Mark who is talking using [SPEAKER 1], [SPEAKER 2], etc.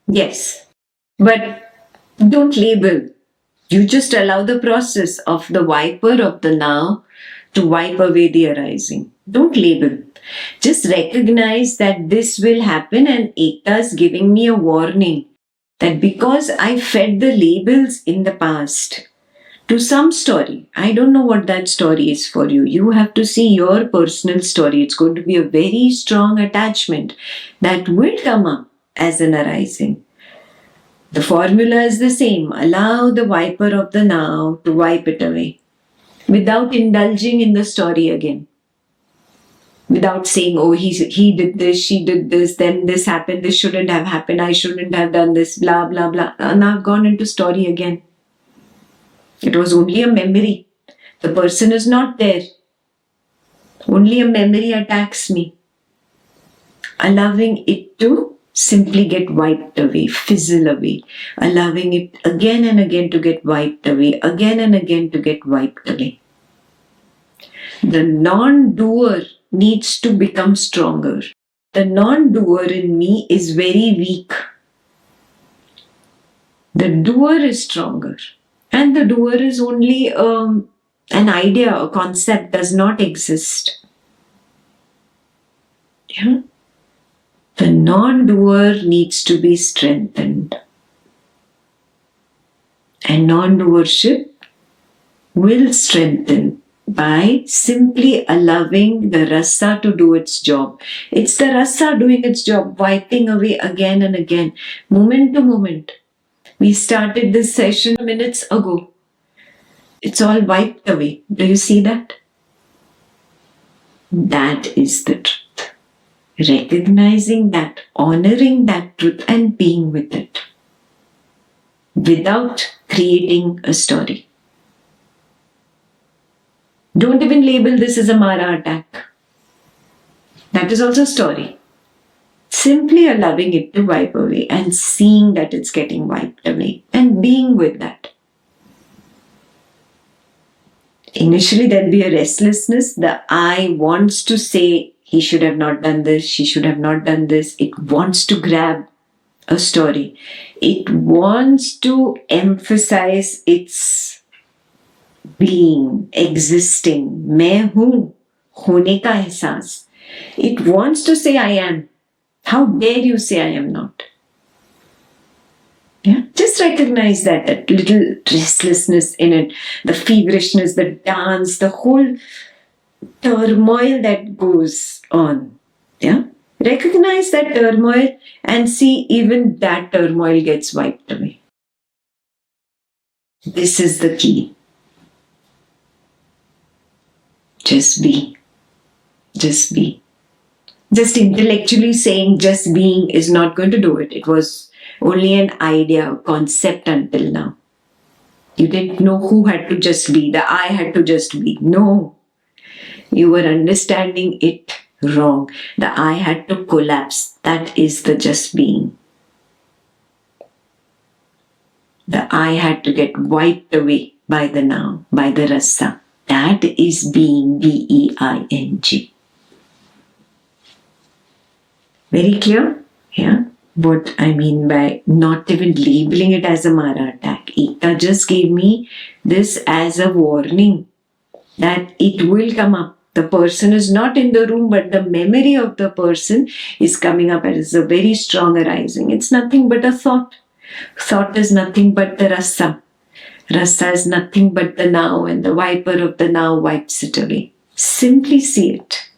[SPEAKER 1] Yes, but don't label. You just allow the process of the wiper of the now to wipe away the arising. Don't label. Just recognize that this will happen, and Ekta is giving me a warning that because I fed the labels in the past to some story, I don't know what that story is for you. You have to see your personal story. It's going to be a very strong attachment that will come up as an arising. The formula is the same. Allow the wiper of the now to wipe it away without indulging in the story again. Without saying, oh, he did this, she did this, then this happened, this shouldn't have happened, I shouldn't have done this, blah, blah, blah. And I've gone into story again. It was only a memory. The person is not there. Only a memory attacks me. Allowing it to simply get wiped away, fizzle away. Allowing it again and again to get wiped away, again and again to get wiped away. The non-doer needs to become stronger. The non-doer in me is very weak. The doer is stronger. And the doer is only an idea, a concept, does not exist. Yeah? The non-doer needs to be strengthened. And non-doership will strengthen by simply allowing the rasa to do its job. It's the rasa doing its job, wiping away again and again, moment to moment. We started this session minutes ago. It's all wiped away. Do you see that? That is the truth. Recognizing that, honoring that truth, and being with it without creating a story. Don't even label this as a Mara attack. That is also a story. Simply allowing it to wipe away and seeing that it's getting wiped away and being with that. Initially, there'll be a restlessness. The I wants to say, he should have not done this, she should have not done this. It wants to grab a story. It wants to emphasize its being, existing, मैं हूँ, होने का एहसास. It wants to say I am. How dare you say I am not? Yeah, just recognize that little restlessness in it, the feverishness, the dance, the whole turmoil that goes on. Yeah, recognize that turmoil and see even that turmoil gets wiped away. This is the key. Just be. Just be. Just intellectually saying just being is not going to do it. It was only an idea, a concept until now. You didn't know who had to just be. The I had to just be. No. You were understanding it wrong. The I had to collapse. That is the just being. The I had to get wiped away by the now, by the rasa. That is being, B-E-I-N-G. Very clear? Yeah. What I mean by not even labeling it as a Mara attack. Ekta just gave me this as a warning that it will come up. The person is not in the room, but the memory of the person is coming up as a very strong arising. It's nothing but a thought. Thought is nothing but the rasa. Rasa is nothing but the now, and the wiper of the now wipes it away. Simply see it.